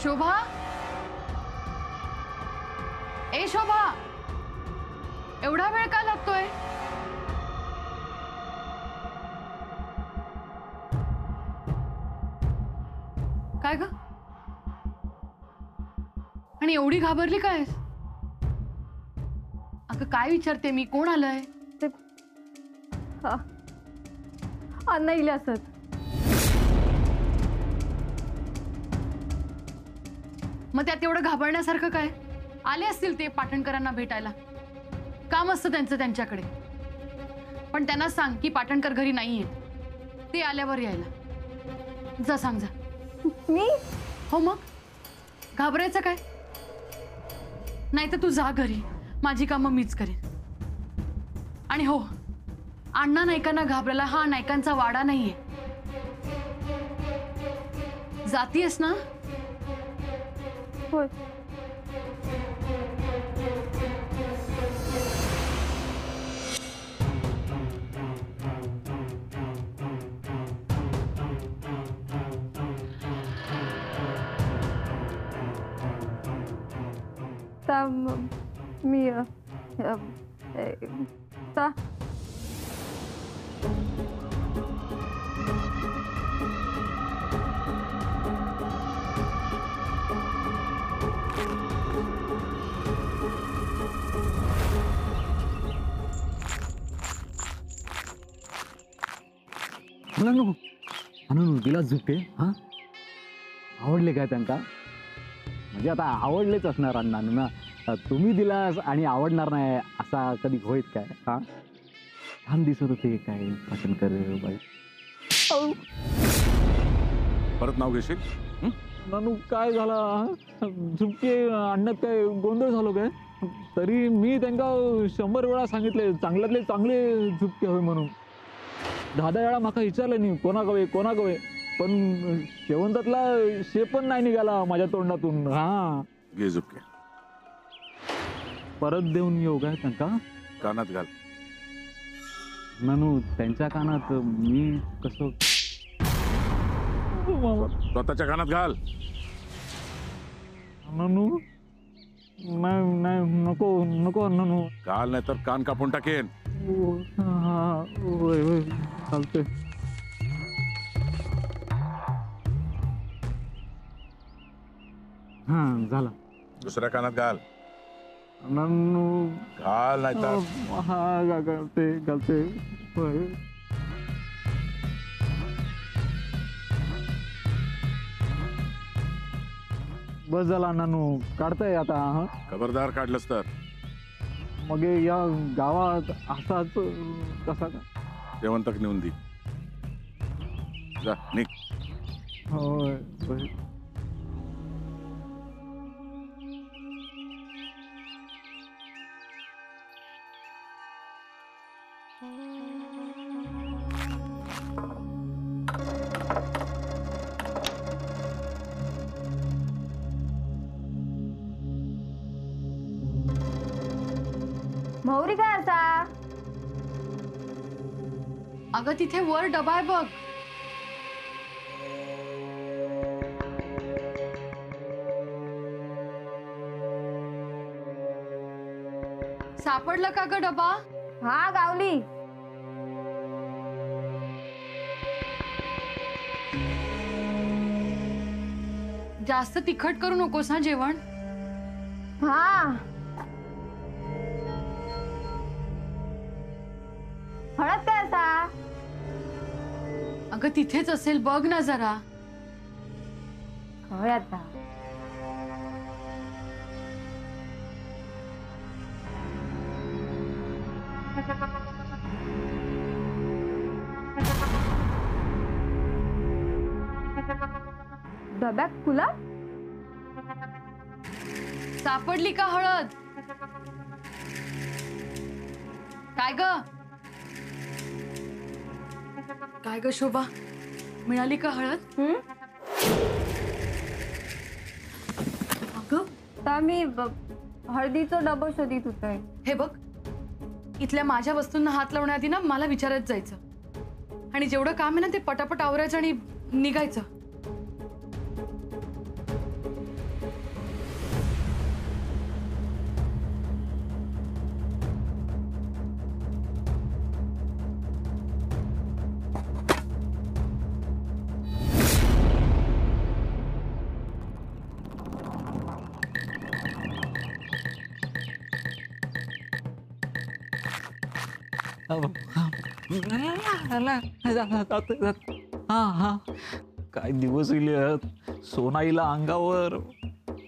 शोभा, ए शोभा, एवढा वेळ का लागतोय? काय ग? आणि एवढी घाबरली काय? अगं काय विचारते मी, कोण आलंय? ते अण्णा इले असत. मग त्यात एवढं घाबरण्यासारखं काय? आले असतील ते पाटणकरांना भेटायला, काम असतं त्यांचं त्यांच्याकडे. पण त्यांना सांग की पाटणकर घरी नाहीये, ते आल्यावर यायला. जा सांग जा. मी? हो मग घाबरायचं काय? नाही तर तू जा घरी, माझी कामं मीच करेन. आणि हो, अण्णा नायकांना घाबरायला हा नायकांचा वाडा नाहीये. जातीयस ना? होय. मी दिला झुके. हा, आवडले काय त्यांना? म्हणजे आता आवडलेच असणार अण्णांना. तुम्ही दिलास आणि आवडणार नाही असा कधी होईत काय? हा, छान दिसत होते काय पाटणकर बाई. परत नाव घेशील? नानू काय झाला? झुपके आणण्यात काय गोंधळ झालो काय? तरी मी त्यांना 100 वेळा सांगितले चांगल्यातले चांगले झुपके होय म्हणून. 10 वेळा माका विचारलं नाही कोणा गवे, पण शेवंतातला शे पण नाही निघाला माझ्या तोंडातून. हा, घे झुपके. परत देऊन येऊ काय त्यांना? कानात घाल. नानू त्यांच्या कानात मी कसं? स्वतःच्या कानात घाल. नानू नाही नाही, नको नको नानू. घाल नाही तर कान कापून टाकेन. हा होय होय चालतंय. हा झाला. दुसऱ्या कानात घाल. नानू घाल नाही तर. हा घालते घालते. होय. बस झाला नानू, काढताय आता. हा, खबरदार काढलंस तर. मग या गावात असाच कसा का? शेवंतक नेऊन दे. जा निघ. होय होय. मौरी काय असा? अगं तिथे वर डबा आहे बघ. सापडला का ग डबा? हा गावली. जास्त तिखट करू नकोस हा जेवण. हा, हळद काय असा? अगं तिथेच असेल, बघ ना जरा. होय आता. डब्यात फुला? सापडली का हळद? काय ग? काय ग शोभा, मिळाली का हळद? अगं तर मी हळदीचं डबं शोधित होतोय. हे बघ, इथल्या माझ्या वस्तूंना हात लावण्याआधी ना मला विचारत जायचं, आणि जेवढं काम आहे ना ते पटापट आवरायचं आणि निघायचं. हा हा, काय दिवस गेले. सोनाईला अंगावर,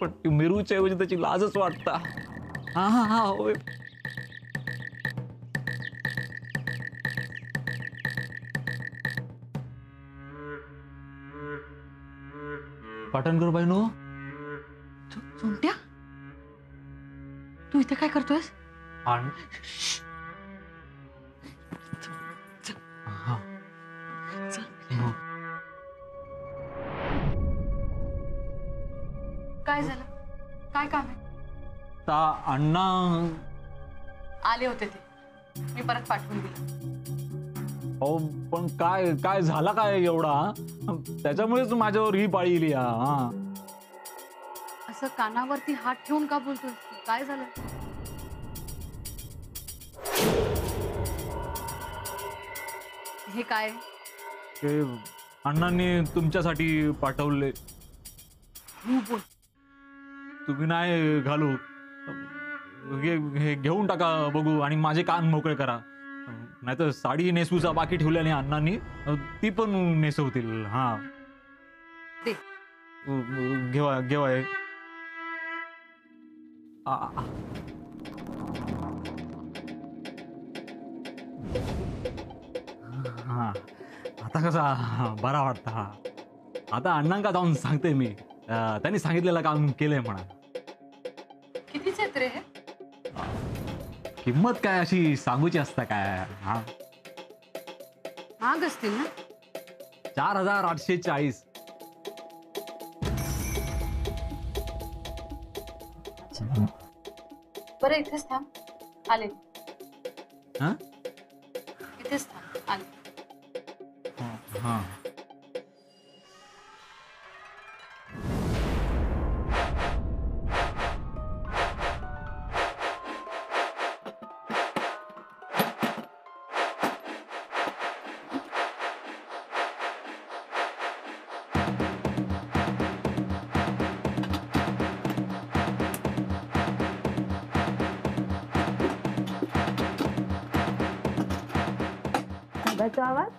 पण मिरूच्या ऐवजी त्याची लाजच वाटता. हा हा हा होय. पाटणकर बाईनो, झुंट्या, तू इथे काय करतोयस? हा. काय झालं? काय काम आहे? ता अण्णा आले होते ते, मी परत पाठवून दिलं. अहो, पण काय काय झाला काय एवढा? त्याच्यामुळेच माझ्यावर ही पाळी येईल. हा, असं कानावरती हात ठेवून का बोलतोय? काय झालं? हे काय? ते अण्णांनी तुमच्यासाठी पाठवले. तू बोल. तुम्ही नाही घालू. हे घेऊन टाका बघू आणि माझे कान मोकळे करा. नाहीतर साडी नेसूचा बाकी ठेवल्याने अण्णांनी ती पण नेसवतील. हा, दे. घेवा घेवा हे. हा, आता कसा बरा वाटता. हा, आता अण्णांका जाऊन सांगते मी. त्यांनी सांगितलेलं काम केलंय म्हणा. कितीच आहेत रे हे? किंमत काय अशी सांगूची असता काय? हा, महाग असतील ना? 4840. बरं, इथेच थांब. आले. हा इथेच थांब. आले. हा, ढगाचा आवाज.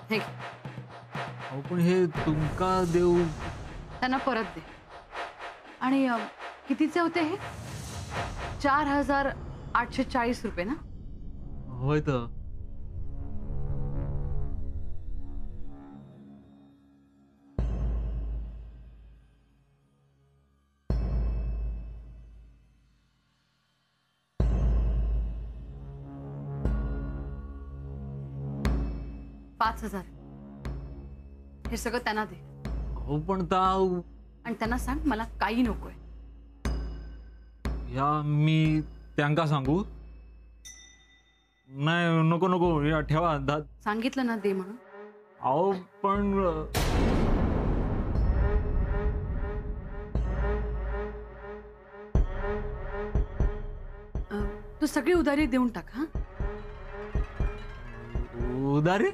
हे घे. अहो, पण हे तुमका देऊ. त्यांना परत दे. आणि कितीचे होते हे? 4840 रुपये ना? होय तर. पाच 5000. हे सगळं त्यांना दे. हो, पण ताव आणि त्यांना सांग मला काही नकोय. या मी त्यांका सांगू? नाही, नको नको, या ठेवा. सांगितलं ना दे म्हणून. अहो, पण तू सगळी उधारी देऊन टाक. हा, उधारी.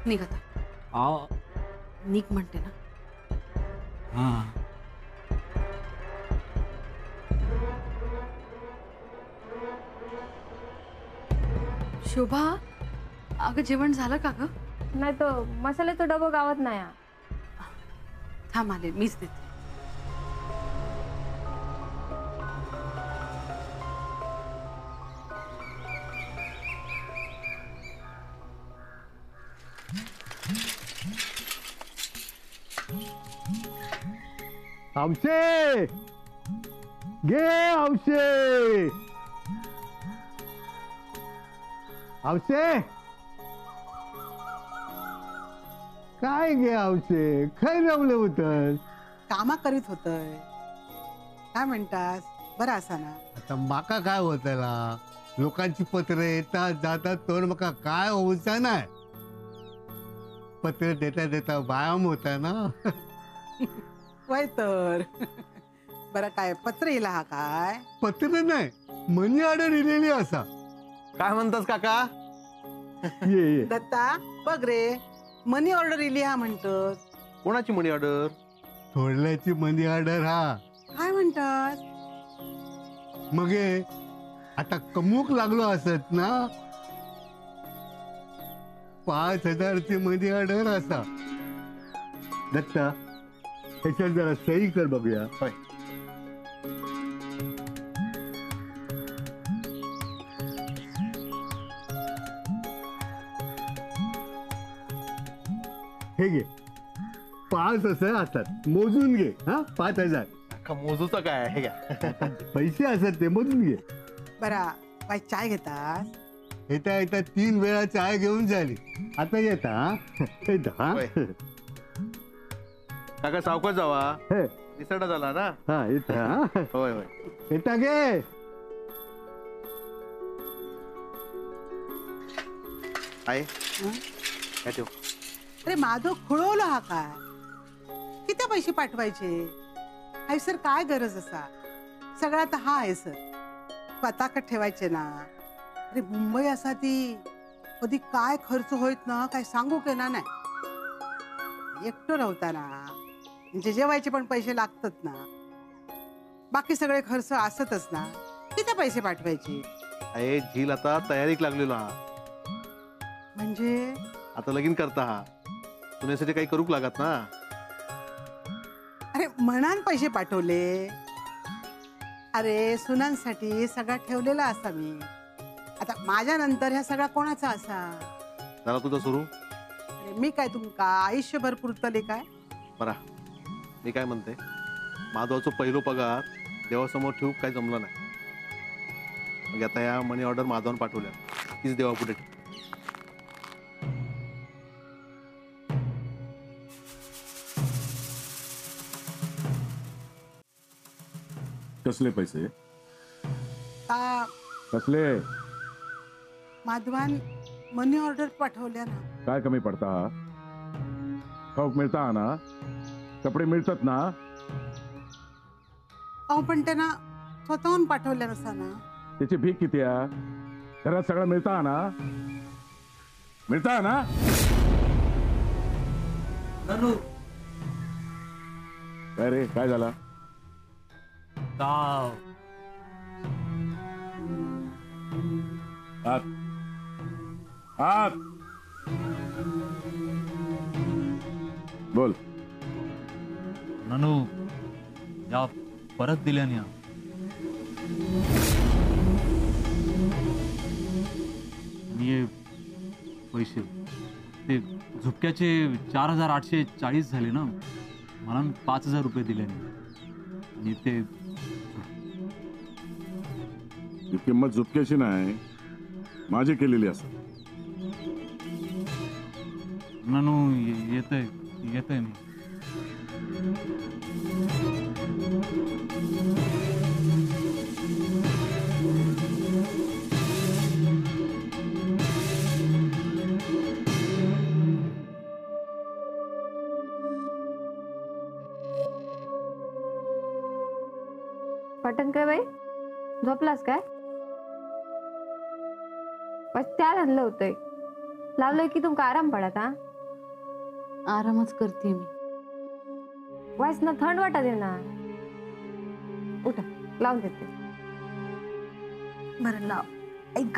निघ आता. अहो, निघ म्हणते ना. हा, शोभा, अगं जेवण झालं का ग? नाही तर मसाल्याचा डबा गावात नाही हा. थांब, आले, मीच देते. औषे घे, औषे. औषे काय गे आवशे खय रवलं होतं. कामा करीत होतय. काय म्हणतास बरं असा ना. आता माका काय होतला लोकांची पत्र येतात जातात तर मका काय होऊचा नाही. पत्र देता देता व्यायाम होता ना. वय तर बरं काय पत्र येला हा काय. पत्र नाही मनी ऑर्डर दिलेली असा. काय म्हणतास काका? ये दत्ता बघ रे मनी ऑर्डर इली हा म्हणतस. कोणाची मनी ऑर्डर? थोडल्याची मनी ऑर्डर हा. काय म्हणतास. मग हे आता कमूक लागलो असत ना. 5,000ची मनी ऑर्डर असा. दत्ता ह्याच्यात जरा सही कर बघूया. होय. हे घे 5 असं असतात मोजून घे हा. 5,000 काका मोजूचं काय हे घ्या. पैसे असतात ते मोजून घे. बरा बाय चाय घेतास. येता येता 3 वेळा चाय घेऊन झाली. आता येता हा? येता होय. काका सावकाश जावा. हे, निसर्डा झाला ना. हा येता हा? होय होय. येता गे. आहे हं? काय ठेव. अरे माधव खुळवला हा काय. किती पैसे पाठवायचे. हाय सर काय गरज असा. सगळा तर हा आहे सर. पताक ठेवायचे ना. अरे मुंबई असा ती कधी काय खर्च होईत ना काय सांगू के ना नाही. एकटं राहता ना म्हणजे जेवायचे पण पैसे लागतात ना. बाकी सगळे खर्च असतच ना. किती पैसे पाठवायचे. आहे झील आता तयारीक लागलेलो हा. म्हणजे आता लगीन करता हा. तुझ्यासाठी काही करूक लागत ना. अरे मनान पैसे पाठवले. अरे सुनांसाठी सगळा ठेवलेला असा मी. आता माझ्या नंतर ह्या सगळा कोणाचा असा. झाला तुझा सुरू. अरे मी काय तुमका आयुष्यभर पुरतले काय. बरा मी काय म्हणते माधवाचं पहिलो पगार देवासमोर ठेवू काय जमलं नाही. मग आता या मनी ऑर्डर माधवान पाठवल्या तीच देवापुढे ठेव. कसले पैसे. आ, कसले. माधवान मनी ऑर्डर पाठवल्या ना. काय कमी पडता. खाऊक मिळता ना. कपडे मिळतात ना. अहो पण त्यांना स्वतःहून पाठवल्या नसा ना. त्याची भीक किती आहे. घरात सगळं मिळता ना. मिळता ना. काय रे काय झाला. आत आत बोल. ननू या परत दिल्या नाही. मी पैसे ते झुपक्याचे 4,840 झाले ना. म्हणून 5,000 रुपये दिले नाही. आणि ते ही किंमत झुपक्याची नाही माझी केलेली असं. ननू येतंय येतंय मी. पाटणकर बाई झोपलास काय. बस त्या लागलं होतंय. लावलंय की तुमका आराम पडत हा. आरामच करते मी. वाईस ना थंड वाटत आहे ना. उठा लावून देते. बरं लाव. ऐक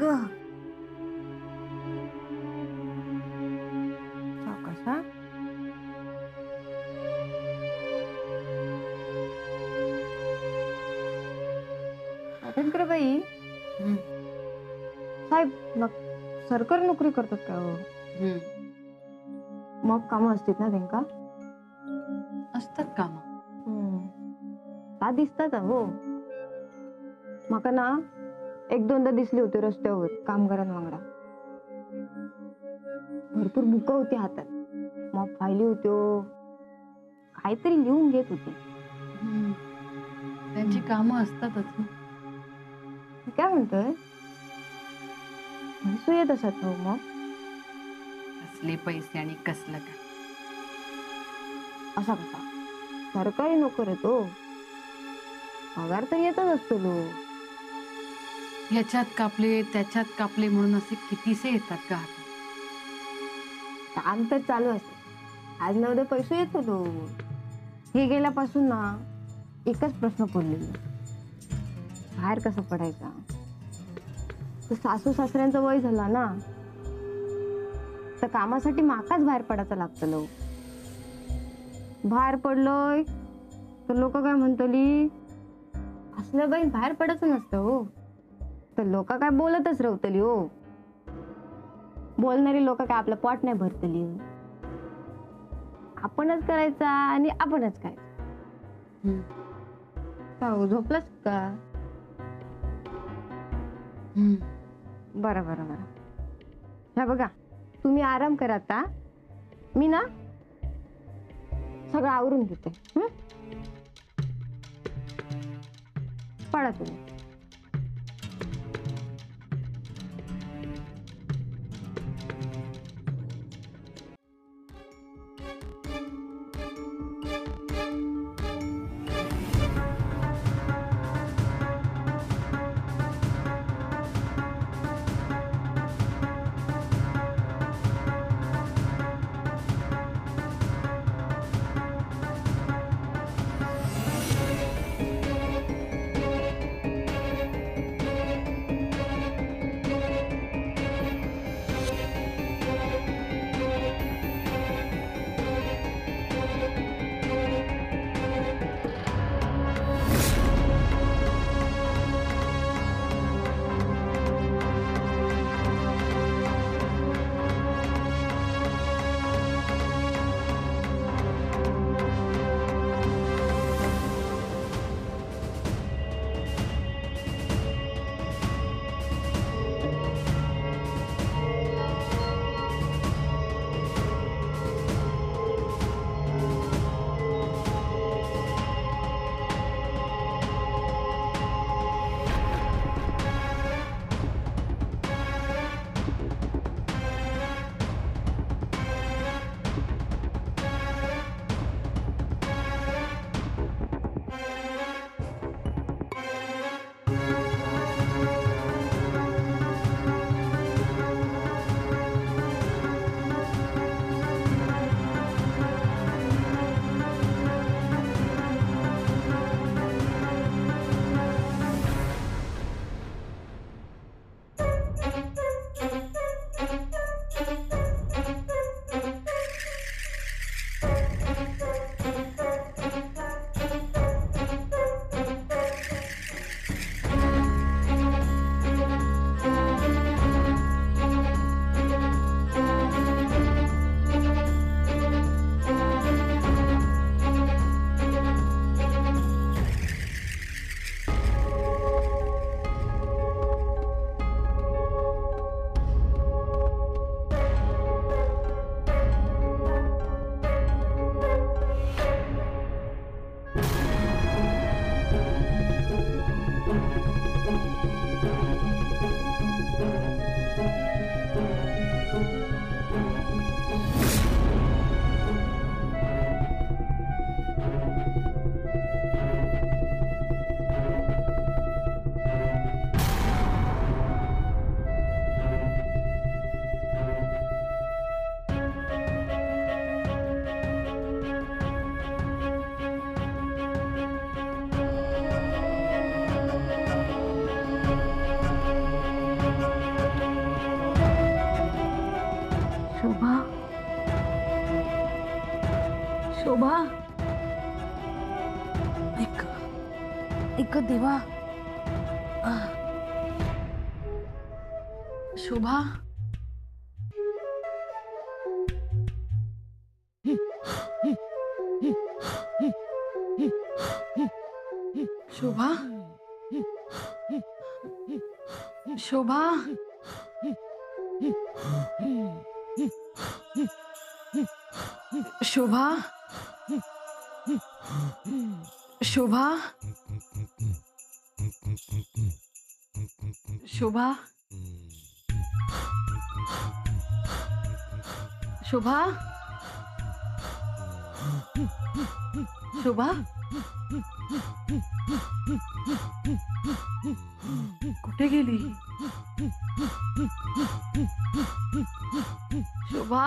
सावकाश हा. पाटणकर बाई हं. साहेब मग सरकारी नोकरी करतात का हो. हं. मग कामं असतात ना त्यांका. असतात काम. ता दिसतात हो. माका ना 1-2दा दिसले होते रस्त्यावर कामगारांवांगडा. भरपूर बुका होती हातात. मग फायली होत्यो काहीतरी लिहून घेत होते. त्यांची कामं असतातच ना. मी काय म्हणतोय पैसे येत असत ना मग कसले पैसे आणि कसलं काय. असा कसा सरकारी नोकर आहे तो, पगार तर येतच असतो लो. ह्याच्यात कापले त्याच्यात कापले म्हणून असे कितीसे येतात का हातात. काम तर चालू असते, आज ना उद्या पैसे येतो लो. हे गेल्यापासून ना एकच प्रश्न पडलेला, बाहेर कसं पडायचा. तर सासू सासऱ्यांचं वय झाला ना, तर कामासाठी माकाच बाहेर पडायचं लागतं लो. बाहेर पडलोय तर लोक काय म्हणतली, असल्या बाई बाहेर पडायचं नसतं हो. तर लोक काय बोलतच राहतली हो. बोलणारी लोक काय आपलं पोट नाही भरतली. आपणच करायचा आणि आपणच काय. झोपलास का? बरं बरं बरं. ह्या बघा तुम्ही आराम करा आता, मी ना सगळं आवरून घेते. पडा तुम्ही. शोभा, एक देवा. शोभा, शोभा, शोभा, शोभा शोभा शोभा शोभा शोभा कुठे गेली शोभा